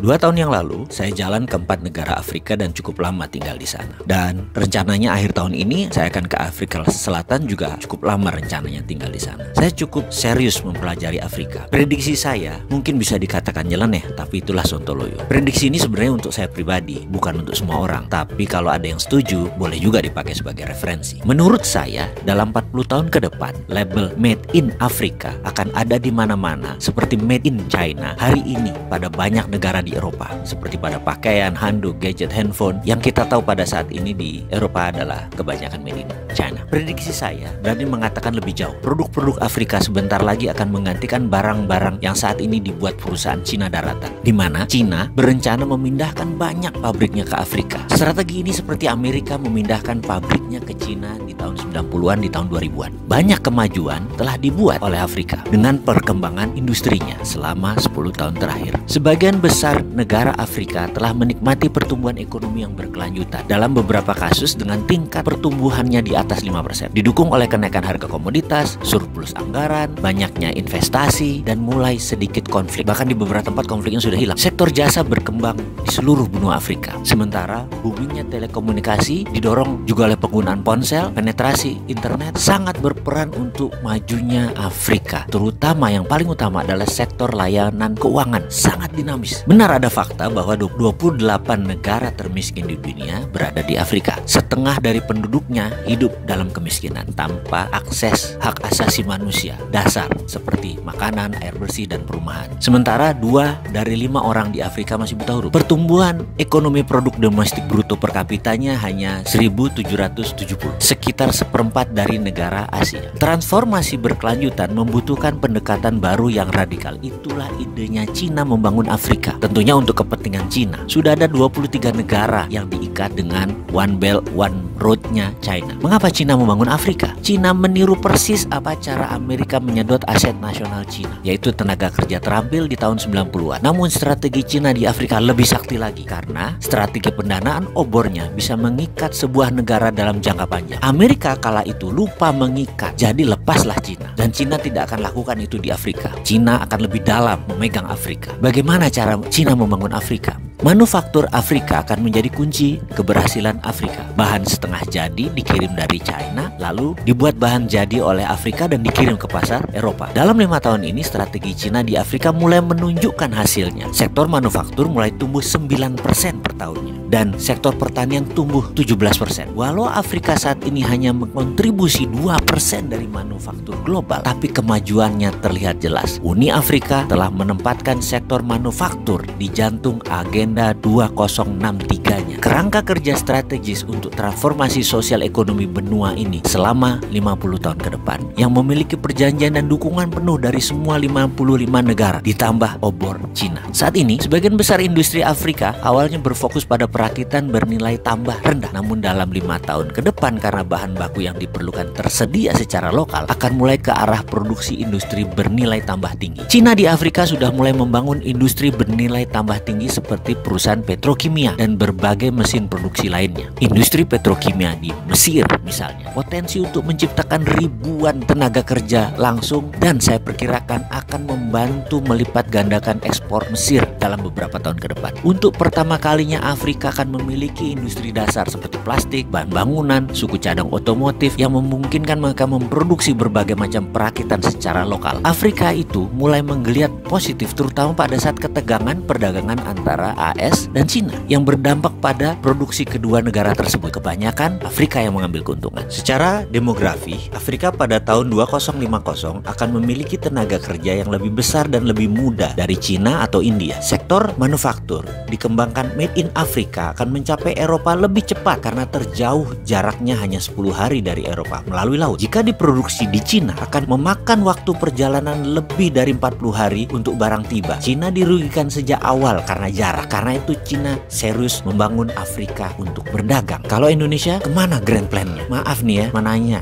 2 tahun yang lalu, saya jalan ke 4 negara Afrika dan cukup lama tinggal di sana. Dan rencananya akhir tahun ini, saya akan ke Afrika Selatan juga cukup lama rencananya tinggal di sana. Saya cukup serius mempelajari Afrika. Prediksi saya mungkin bisa dikatakan nyeleneh, tapi itulah sontoloyo. Prediksi ini sebenarnya untuk saya pribadi, bukan untuk semua orang. Tapi kalau ada yang setuju, boleh juga dipakai sebagai referensi. Menurut saya, dalam 40 tahun ke depan, label Made in Afrika akan ada di mana-mana, seperti Made in China hari ini pada banyak negara di Eropa, seperti pada pakaian, handuk, gadget, handphone. Yang kita tahu pada saat ini di Eropa adalah kebanyakan Made in China. Prediksi saya berani mengatakan lebih jauh. Produk-produk Afrika sebentar lagi akan menggantikan barang-barang yang saat ini dibuat perusahaan Cina daratan, di mana Cina berencana memindahkan banyak pabriknya ke Afrika. Strategi ini seperti Amerika memindahkan pabriknya ke Cina di tahun 90-an, di tahun 2000-an. Banyak kemajuan telah dibuat oleh Afrika dengan perkembangan industrinya selama 10 tahun terakhir. Sebagian besar negara Afrika telah menikmati pertumbuhan ekonomi yang berkelanjutan, dalam beberapa kasus dengan tingkat pertumbuhannya di atas 5%, didukung oleh kenaikan harga komoditas, surplus anggaran, banyaknya investasi, dan mulai sedikit konflik. Bahkan di beberapa tempat konfliknya sudah hilang. Sektor jasa berkembang di seluruh benua Afrika. Sementara boomingnya telekomunikasi didorong juga oleh penggunaan ponsel. Penetrasi internet sangat berperan untuk majunya Afrika. Terutama yang paling utama adalah sektor layanan keuangan, sangat dinamis. Benar ada fakta bahwa 28 negara termiskin di dunia berada di Afrika. Setengah dari penduduknya hidup dalam kemiskinan tanpa akses hak asasi manusia dasar seperti makanan, air bersih, dan perumahan. Sementara 2 dari 5 orang di Afrika masih buta huruf. Pertumbuhan ekonomi produk domestik bruto per kapitanya hanya 1.770, sekitar seperempat dari negara Asia. Transformasi berkelanjutan membutuhkan pendekatan baru yang radikal. Itulah idenya Cina membangun Afrika. Tentunya untuk kepentingan Cina. Sudah ada 23 negara yang diikat dengan One Belt One Road-nya China. Mengapa Cina membangun Afrika? Cina meniru persis apa cara Amerika menyedot aset nasional Cina, yaitu tenaga kerja terampil di tahun 90-an. Namun strategi Cina di Afrika lebih sakti lagi, karena strategi pendanaan obornya bisa mengikat sebuah negara dalam jangka panjang. Amerika kala itu lupa mengikat, jadi lepaslah Cina. Dan Cina tidak akan lakukan itu di Afrika. Cina akan lebih dalam memegang Afrika. Bagaimana cara Cina membangun Afrika? Manufaktur Afrika akan menjadi kunci keberhasilan Afrika. Bahan setengah jadi dikirim dari China, lalu dibuat bahan jadi oleh Afrika dan dikirim ke pasar Eropa. Dalam 5 tahun ini, strategi Cina di Afrika mulai menunjukkan hasilnya. Sektor manufaktur mulai tumbuh 9% per tahunnya, dan sektor pertanian tumbuh 17%. Walau Afrika saat ini hanya mengontribusi 2% dari manufaktur global, tapi kemajuannya terlihat jelas. Uni Afrika telah menempatkan sektor manufaktur di jantung agenda 2063-nya. Kerangka kerja strategis untuk transformasi sosial ekonomi benua ini selama 50 tahun ke depan, yang memiliki perjanjian dan dukungan penuh dari semua 55 negara, ditambah obor Cina. Saat ini, sebagian besar industri Afrika awalnya berfokus pada perakitan bernilai tambah rendah. Namun dalam 5 tahun ke depan, karena bahan baku yang diperlukan tersedia secara lokal, akan mulai ke arah produksi industri bernilai tambah tinggi. Cina di Afrika sudah mulai membangun industri bernilai tambah tinggi seperti perusahaan petrokimia dan berbagai mesin produksi lainnya. Industri petrokimia di Mesir misalnya, potensi untuk menciptakan ribuan tenaga kerja langsung, dan saya perkirakan akan membantu melipat gandakan ekspor Mesir dalam beberapa tahun ke depan. Untuk pertama kalinya Afrika akan memiliki industri dasar seperti plastik, bahan bangunan, suku cadang otomotif yang memungkinkan mereka memproduksi berbagai macam perakitan secara lokal. Afrika itu mulai menggeliat positif, terutama pada saat ketegangan perdagangan antara AS dan Cina yang berdampak pada produksi kedua negara tersebut. Kebanyakan Afrika yang mengambil keuntungan. Secara demografi, Afrika pada tahun 2050 akan memiliki tenaga kerja yang lebih besar dan lebih muda dari Cina atau India. Sektor manufaktur dikembangkan Made in Afrika akan mencapai Eropa lebih cepat karena terjauh jaraknya hanya 10 hari dari Eropa melalui laut. Jika diproduksi di Cina, akan memakan waktu perjalanan lebih dari 40 hari untuk barang tiba. Cina dirugikan sejak awal karena jarak. Karena itu Cina serius membangun Afrika untuk berdagang. Kalau Indonesia, kemana grand plan-nya? Maaf nih ya, menanya.